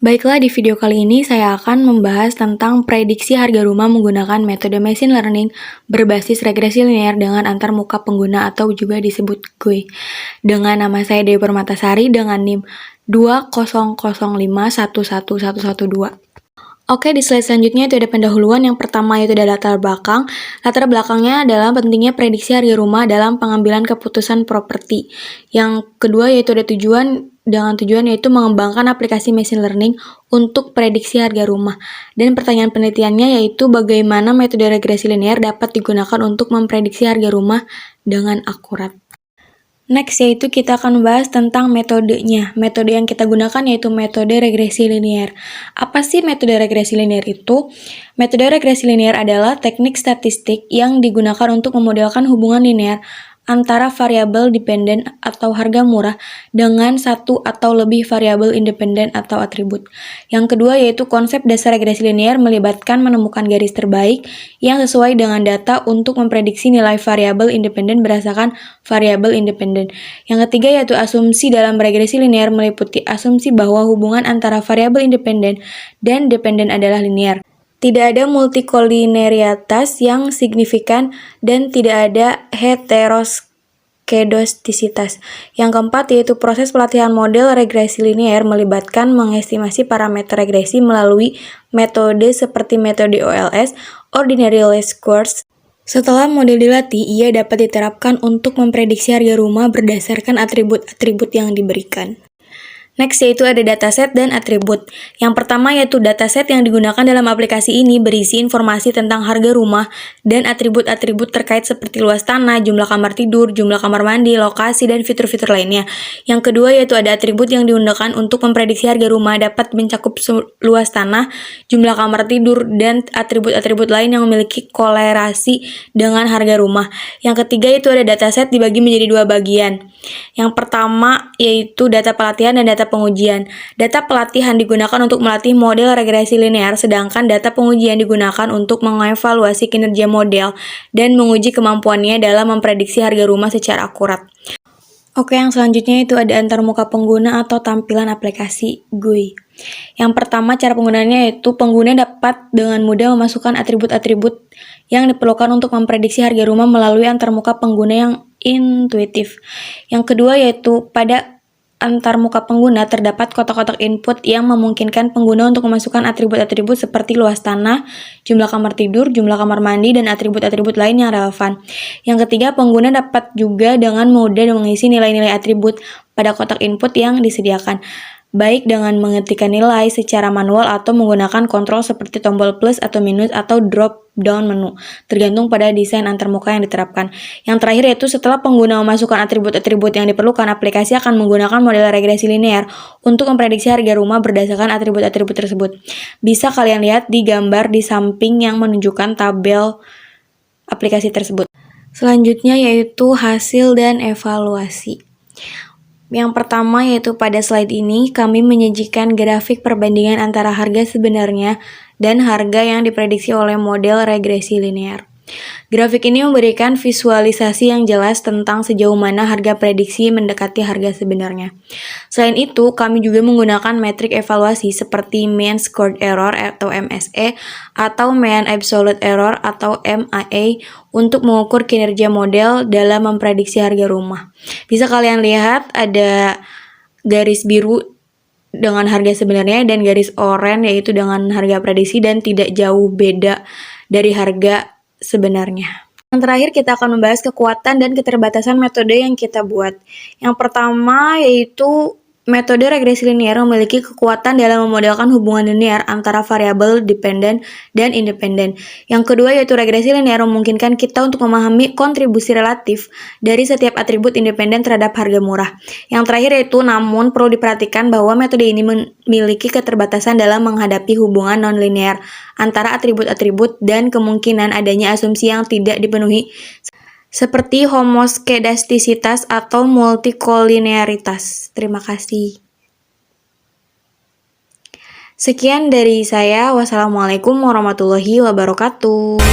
Baiklah, di video kali ini saya akan membahas tentang prediksi harga rumah menggunakan metode machine learning berbasis regresi linear dengan antarmuka pengguna atau juga disebut GUI. Dengan nama saya Dewi Permatasari dengan NIM 200511112. Oke, di slide selanjutnya itu ada pendahuluan. Yang pertama yaitu ada latar belakang. Latar belakangnya adalah pentingnya prediksi harga rumah dalam pengambilan keputusan properti. Yang kedua yaitu ada tujuan yaitu mengembangkan aplikasi machine learning untuk prediksi harga rumah. Dan pertanyaan penelitiannya yaitu bagaimana metode regresi linear dapat digunakan untuk memprediksi harga rumah dengan akurat. Next yaitu kita akan membahas tentang metodenya. Metode yang kita gunakan yaitu metode regresi linear. Apa sih metode regresi linear itu? Metode regresi linear adalah teknik statistik yang digunakan untuk memodelkan hubungan linear antara variabel dependen atau harga murah dengan satu atau lebih variabel independen atau atribut. Yang kedua yaitu konsep dasar regresi linear melibatkan menemukan garis terbaik yang sesuai dengan data untuk memprediksi nilai variabel independen berdasarkan variabel independen. Yang ketiga yaitu asumsi dalam regresi linear meliputi asumsi bahwa hubungan antara variabel independen dan dependen adalah linear. Tidak ada multikolinearitas yang signifikan dan tidak ada heteroskedastisitas. Yang keempat yaitu proses pelatihan model regresi linear melibatkan mengestimasi parameter regresi melalui metode seperti metode OLS, Ordinary Least Squares. Setelah model dilatih, ia dapat diterapkan untuk memprediksi harga rumah berdasarkan atribut-atribut yang diberikan. Next yaitu ada dataset dan atribut. Yang pertama yaitu dataset yang digunakan dalam aplikasi ini berisi informasi tentang harga rumah dan atribut-atribut terkait seperti luas tanah, jumlah kamar tidur, jumlah kamar mandi, lokasi, dan fitur-fitur lainnya. Yang kedua yaitu ada atribut yang digunakan untuk memprediksi harga rumah dapat mencakup luas tanah, jumlah kamar tidur, dan atribut-atribut lain yang memiliki kolerasi dengan harga rumah. Yang ketiga itu ada dataset dibagi menjadi dua bagian. Yang pertama yaitu data pelatihan dan data pengujian. Data pelatihan digunakan untuk melatih model regresi linear, sedangkan data pengujian digunakan untuk mengevaluasi kinerja model dan menguji kemampuannya dalam memprediksi harga rumah secara akurat. Oke, yang selanjutnya itu ada antarmuka pengguna atau tampilan aplikasi GUI. Yang pertama, cara penggunaannya yaitu pengguna dapat dengan mudah memasukkan atribut-atribut yang diperlukan untuk memprediksi harga rumah melalui antarmuka pengguna yang intuitif. Yang kedua yaitu pada antarmuka pengguna terdapat kotak-kotak input yang memungkinkan pengguna untuk memasukkan atribut-atribut seperti luas tanah, jumlah kamar tidur, jumlah kamar mandi, dan atribut-atribut lain yang relevan. Yang ketiga, pengguna dapat juga dengan mudah mengisi nilai-nilai atribut pada kotak input yang disediakan, baik dengan mengetikkan nilai secara manual atau menggunakan kontrol seperti tombol plus atau minus atau drop down menu, tergantung pada desain antarmuka yang diterapkan. Yang terakhir yaitu setelah pengguna memasukkan atribut-atribut yang diperlukan, aplikasi akan menggunakan model regresi linear untuk memprediksi harga rumah berdasarkan atribut-atribut tersebut. Bisa kalian lihat di gambar di samping yang menunjukkan tabel aplikasi tersebut. Selanjutnya yaitu hasil dan evaluasi. Yang pertama yaitu pada slide ini kami menyajikan grafik perbandingan antara harga sebenarnya dan harga yang diprediksi oleh model regresi linear. Grafik ini memberikan visualisasi yang jelas tentang sejauh mana harga prediksi mendekati harga sebenarnya. Selain itu, kami juga menggunakan metrik evaluasi seperti Mean Squared Error atau MSE atau Mean Absolute Error atau MAE untuk mengukur kinerja model dalam memprediksi harga rumah. Bisa kalian lihat ada garis biru dengan harga sebenarnya dan garis oranye yaitu dengan harga prediksi dan tidak jauh beda dari harga sebenarnya. Yang terakhir kita akan membahas kekuatan dan keterbatasan metode yang kita buat. Yang pertama yaitu metode regresi linear memiliki kekuatan dalam memodelkan hubungan linear antara variabel dependen dan independen. Yang kedua yaitu regresi linear memungkinkan kita untuk memahami kontribusi relatif dari setiap atribut independen terhadap harga murah. Yang terakhir yaitu namun perlu diperhatikan bahwa metode ini memiliki keterbatasan dalam menghadapi hubungan non-linear antara atribut-atribut dan kemungkinan adanya asumsi yang tidak dipenuhi seperti homoskedastisitas atau multikolinearitas. Terima kasih. Sekian dari saya. Wassalamualaikum warahmatullahi wabarakatuh.